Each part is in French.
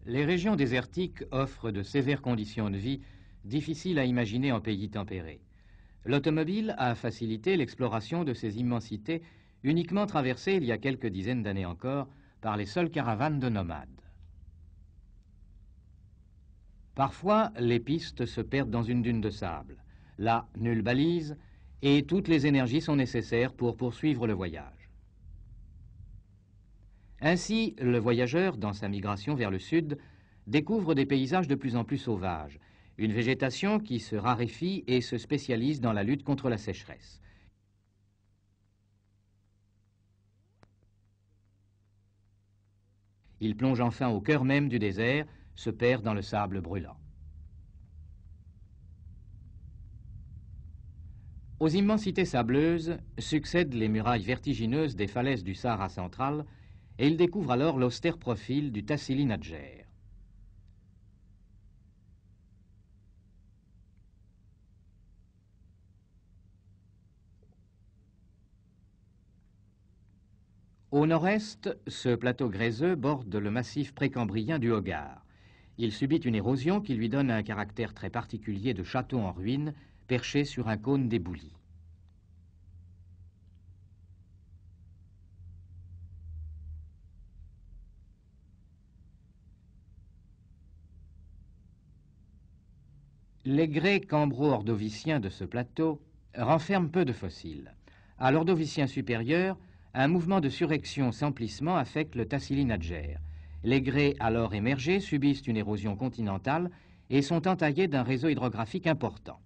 Les régions désertiques offrent de sévères conditions de vie, difficiles à imaginer en pays tempérés. L'automobile a facilité l'exploration de ces immensités, uniquement traversées il y a quelques dizaines d'années encore par les seules caravanes de nomades. Parfois, les pistes se perdent dans une dune de sable. Là, nulle balise, et toutes les énergies sont nécessaires pour poursuivre le voyage. Ainsi, le voyageur, dans sa migration vers le sud, découvre des paysages de plus en plus sauvages, une végétation qui se raréfie et se spécialise dans la lutte contre la sécheresse. Il plonge enfin au cœur même du désert, se perd dans le sable brûlant. Aux immensités sableuses succèdent les murailles vertigineuses des falaises du Sahara central, et il découvre alors l'austère profil du Tassili Nadjer. Au nord-est, ce plateau gréseux borde le massif précambrien du Hogar. Il subit une érosion qui lui donne un caractère très particulier de château en ruine, perché sur un cône d'éboulis. Les grès cambro-ordoviciens de ce plateau renferment peu de fossiles. À l'ordovicien supérieur, un mouvement de surrection-s'emplissement affecte le Tassili Nadjer. Les grès alors émergés subissent une érosion continentale et sont entaillés d'un réseau hydrographique important.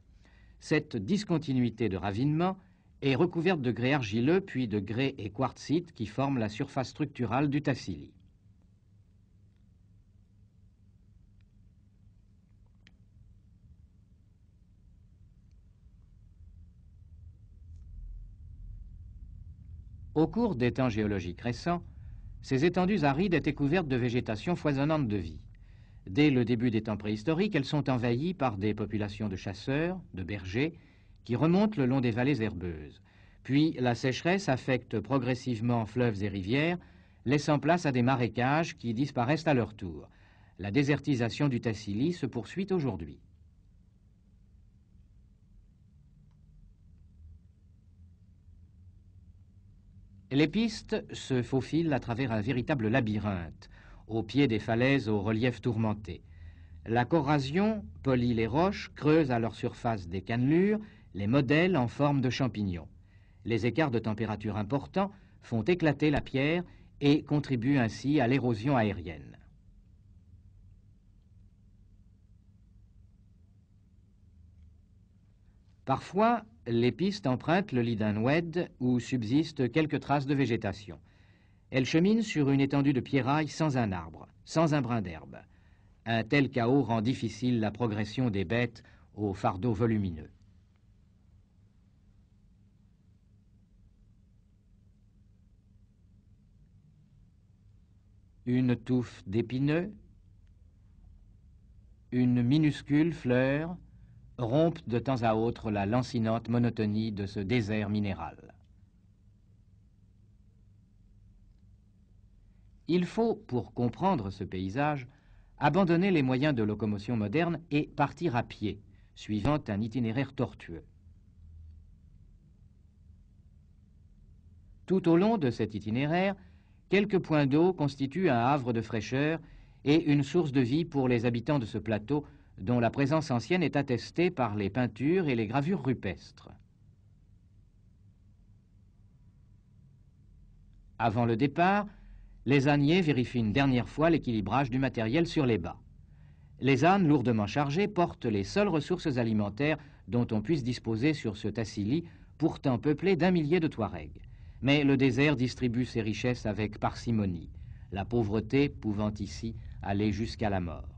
Cette discontinuité de ravinement est recouverte de grès argileux puis de grès et quartzites qui forment la surface structurale du Tassili. Au cours des temps géologiques récents, ces étendues arides étaient couvertes de végétation foisonnante de vie. Dès le début des temps préhistoriques, elles sont envahies par des populations de chasseurs, de bergers, qui remontent le long des vallées herbeuses. Puis la sécheresse affecte progressivement fleuves et rivières, laissant place à des marécages qui disparaissent à leur tour. La désertisation du Tassili se poursuit aujourd'hui. Les pistes se faufilent à travers un véritable labyrinthe, au pied des falaises au relief tourmenté. La corrosion polit les roches, creuse à leur surface des cannelures, les modèle en forme de champignons. Les écarts de température importants font éclater la pierre et contribuent ainsi à l'érosion aérienne. Parfois, les pistes empruntent le lit d'un oued où subsistent quelques traces de végétation. Elles cheminent sur une étendue de pierrailles sans un arbre, sans un brin d'herbe. Un tel chaos rend difficile la progression des bêtes au fardeau volumineux. Une touffe d'épineux, une minuscule fleur, rompent de temps à autre la lancinante monotonie de ce désert minéral. Il faut, pour comprendre ce paysage, abandonner les moyens de locomotion modernes et partir à pied, suivant un itinéraire tortueux. Tout au long de cet itinéraire, quelques points d'eau constituent un havre de fraîcheur et une source de vie pour les habitants de ce plateau dont la présence ancienne est attestée par les peintures et les gravures rupestres. Avant le départ, les âniers vérifient une dernière fois l'équilibrage du matériel sur les bas. Les ânes lourdement chargés portent les seules ressources alimentaires dont on puisse disposer sur ce Tassili, pourtant peuplé d'1 millier de Touaregs. Mais le désert distribue ses richesses avec parcimonie, la pauvreté pouvant ici aller jusqu'à la mort.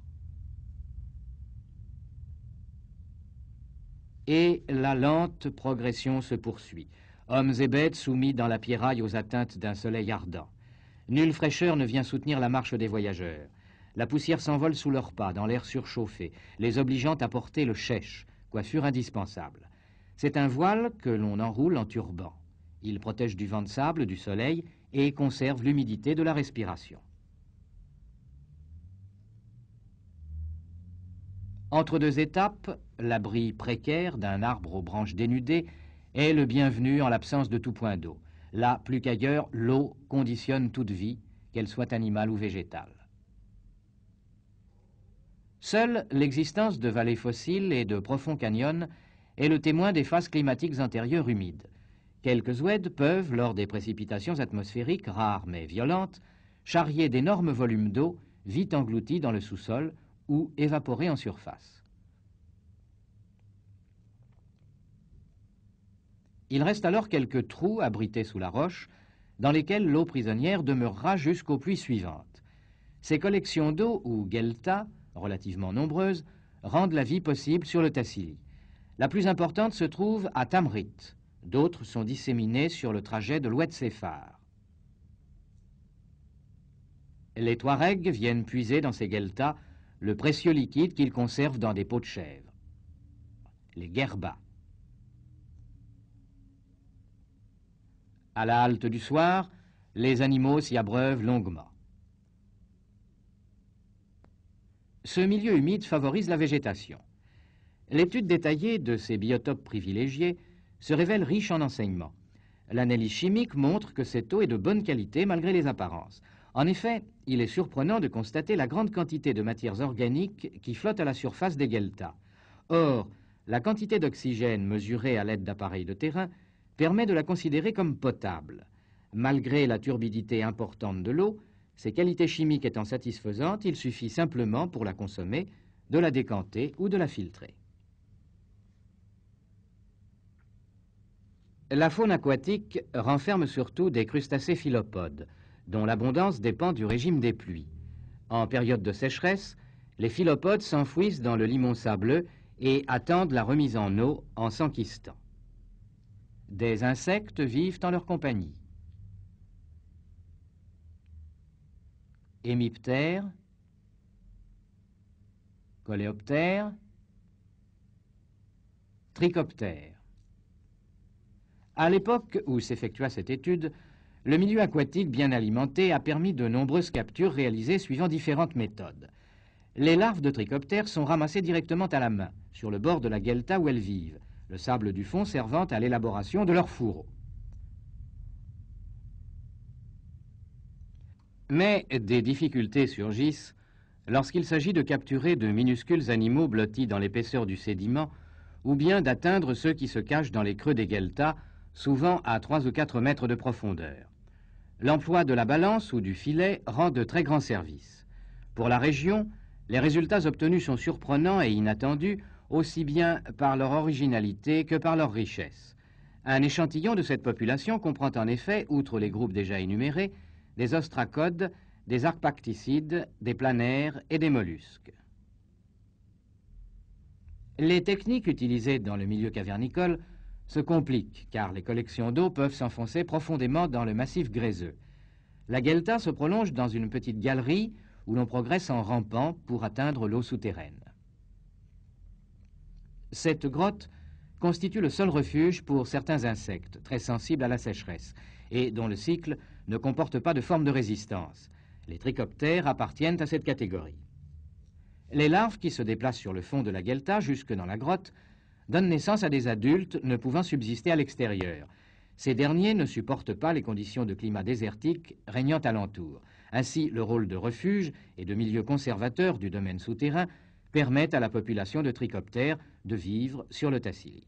Et la lente progression se poursuit. Hommes et bêtes soumis dans la pierraille aux atteintes d'un soleil ardent. Nulle fraîcheur ne vient soutenir la marche des voyageurs. La poussière s'envole sous leurs pas, dans l'air surchauffé, les obligeant à porter le chèche, coiffure indispensable. C'est un voile que l'on enroule en turban. Il protège du vent de sable, du soleil, et conserve l'humidité de la respiration. Entre deux étapes, l'abri précaire d'un arbre aux branches dénudées est le bienvenu en l'absence de tout point d'eau. Là, plus qu'ailleurs, l'eau conditionne toute vie, qu'elle soit animale ou végétale. Seule l'existence de vallées fossiles et de profonds canyons est le témoin des phases climatiques antérieures humides. Quelques oueds peuvent, lors des précipitations atmosphériques rares mais violentes, charrier d'énormes volumes d'eau vite engloutis dans le sous-sol ou évaporés en surface. Il reste alors quelques trous abrités sous la roche dans lesquels l'eau prisonnière demeurera jusqu'aux pluies suivantes. Ces collections d'eau, ou gueltas, relativement nombreuses, rendent la vie possible sur le Tassili. La plus importante se trouve à Tamrit. D'autres sont disséminées sur le trajet de l'Oued Sefar. Les Touaregs viennent puiser dans ces gueltas le précieux liquide qu'ils conservent dans des pots de chèvre, les guerbas. À la halte du soir, les animaux s'y abreuvent longuement. Ce milieu humide favorise la végétation. L'étude détaillée de ces biotopes privilégiés se révèle riche en enseignements. L'analyse chimique montre que cette eau est de bonne qualité malgré les apparences. En effet, il est surprenant de constater la grande quantité de matières organiques qui flottent à la surface des gueltas. Or, la quantité d'oxygène mesurée à l'aide d'appareils de terrain permet de la considérer comme potable. Malgré la turbidité importante de l'eau, ses qualités chimiques étant satisfaisantes, il suffit simplement, pour la consommer, de la décanter ou de la filtrer. La faune aquatique renferme surtout des crustacés phylopodes, dont l'abondance dépend du régime des pluies. En période de sécheresse, les phylopodes s'enfouissent dans le limon sableux et attendent la remise en eau en s'enquistant. Des insectes vivent en leur compagnie. Hémiptères, coléoptères, trichoptères. À l'époque où s'effectua cette étude, le milieu aquatique bien alimenté a permis de nombreuses captures réalisées suivant différentes méthodes. Les larves de trichoptères sont ramassées directement à la main, sur le bord de la guelta où elles vivent, le sable du fond servant à l'élaboration de leurs fourreaux. Mais des difficultés surgissent lorsqu'il s'agit de capturer de minuscules animaux blottis dans l'épaisseur du sédiment ou bien d'atteindre ceux qui se cachent dans les creux des gueltas, souvent à 3 ou 4 mètres de profondeur. L'emploi de la balance ou du filet rend de très grands services. Pour la région, les résultats obtenus sont surprenants et inattendus, aussi bien par leur originalité que par leur richesse. Un échantillon de cette population comprend en effet, outre les groupes déjà énumérés, des ostracodes, des arcpacticides, des planaires et des mollusques. Les techniques utilisées dans le milieu cavernicole se compliquent car les collections d'eau peuvent s'enfoncer profondément dans le massif gréseux. La guelta se prolonge dans une petite galerie où l'on progresse en rampant pour atteindre l'eau souterraine. Cette grotte constitue le seul refuge pour certains insectes très sensibles à la sécheresse et dont le cycle ne comporte pas de forme de résistance. Les trichoptères appartiennent à cette catégorie. Les larves qui se déplacent sur le fond de la guelta jusque dans la grotte donnent naissance à des adultes ne pouvant subsister à l'extérieur. Ces derniers ne supportent pas les conditions de climat désertique régnant alentour. Ainsi, le rôle de refuge et de milieu conservateur du domaine souterrain permet à la population de trichoptères de vivre sur le Tassili.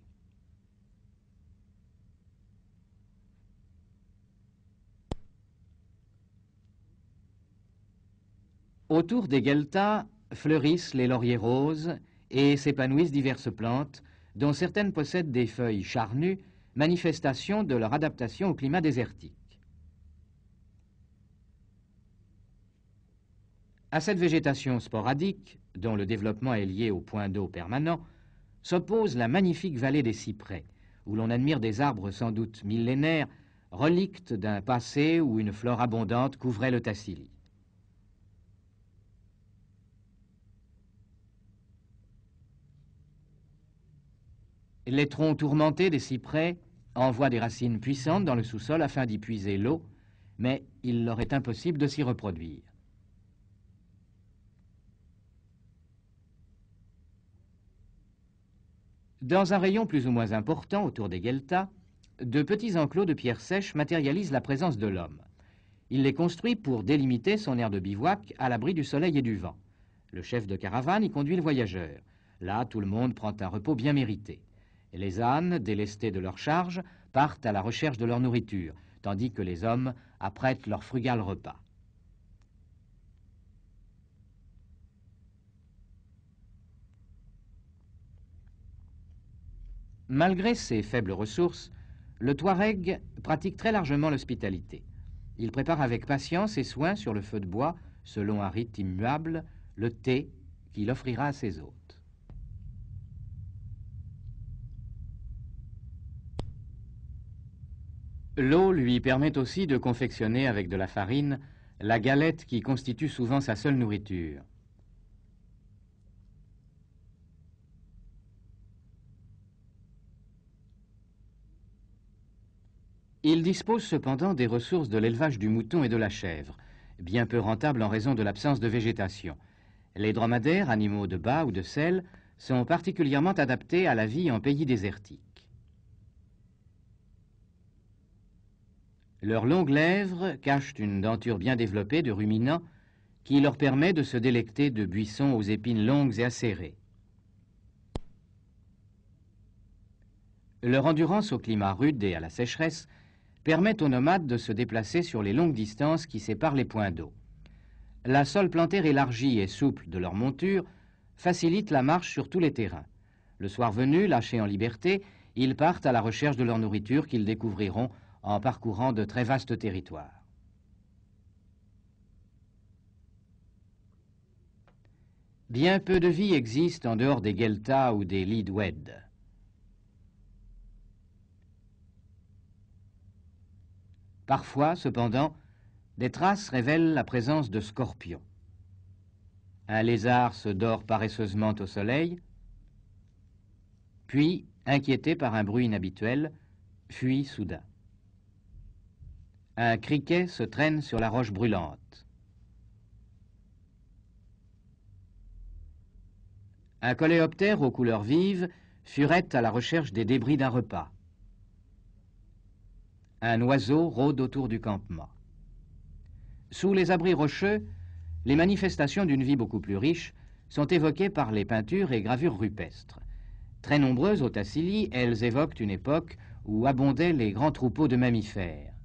Autour des gueltas fleurissent les lauriers roses et s'épanouissent diverses plantes, dont certaines possèdent des feuilles charnues, manifestation de leur adaptation au climat désertique. À cette végétation sporadique, dont le développement est lié au point d'eau permanent, s'oppose la magnifique vallée des cyprès, où l'on admire des arbres sans doute millénaires, relictes d'un passé où une flore abondante couvrait le Tassili. Les troncs tourmentés des cyprès envoient des racines puissantes dans le sous-sol afin d'y puiser l'eau, mais il leur est impossible de s'y reproduire. Dans un rayon plus ou moins important autour des gueltas, de petits enclos de pierres sèches matérialisent la présence de l'homme. Il les construit pour délimiter son aire de bivouac à l'abri du soleil et du vent. Le chef de caravane y conduit le voyageur. Là, tout le monde prend un repos bien mérité. Les ânes, délestés de leur charge, partent à la recherche de leur nourriture, tandis que les hommes apprêtent leur frugal repas. Malgré ses faibles ressources, le Touareg pratique très largement l'hospitalité. Il prépare avec patience et soin sur le feu de bois, selon un rite immuable, le thé qu'il offrira à ses hôtes. L'eau lui permet aussi de confectionner avec de la farine la galette qui constitue souvent sa seule nourriture. Il dispose cependant des ressources de l'élevage du mouton et de la chèvre, bien peu rentables en raison de l'absence de végétation. Les dromadaires, animaux de bas ou de selle, sont particulièrement adaptés à la vie en pays désertique. Leurs longues lèvres cachent une denture bien développée de ruminants qui leur permet de se délecter de buissons aux épines longues et acérées. Leur endurance au climat rude et à la sécheresse permet aux nomades de se déplacer sur les longues distances qui séparent les points d'eau. La sole plantaire élargie et souple de leur monture facilite la marche sur tous les terrains. Le soir venu, lâchés en liberté, ils partent à la recherche de leur nourriture qu'ils découvriront en parcourant de très vastes territoires. Bien peu de vie existe en dehors des gueltas ou des lits d'oued. Parfois, cependant, des traces révèlent la présence de scorpions. Un lézard se dort paresseusement au soleil, puis, inquiété par un bruit inhabituel, fuit soudain. Un criquet se traîne sur la roche brûlante. Un coléoptère aux couleurs vives furette à la recherche des débris d'un repas. Un oiseau rôde autour du campement. Sous les abris rocheux, les manifestations d'une vie beaucoup plus riche sont évoquées par les peintures et gravures rupestres. Très nombreuses au Tassili, elles évoquent une époque où abondaient les grands troupeaux de mammifères.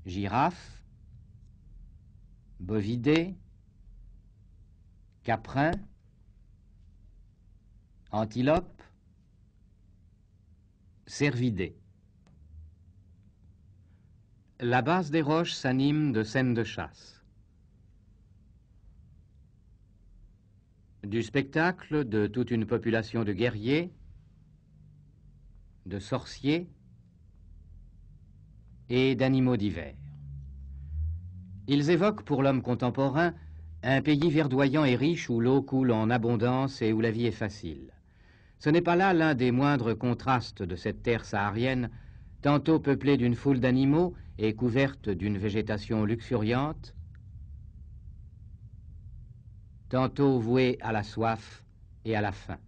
Girafes, bovidés, caprins, antilopes, cervidés. La base des roches s'anime de scènes de chasse. Du spectacle de toute une population de guerriers, de sorciers et d'animaux divers. Ils évoquent pour l'homme contemporain un pays verdoyant et riche où l'eau coule en abondance et où la vie est facile. Ce n'est pas là l'un des moindres contrastes de cette terre saharienne, tantôt peuplée d'une foule d'animaux et couverte d'une végétation luxuriante, tantôt vouée à la soif et à la faim.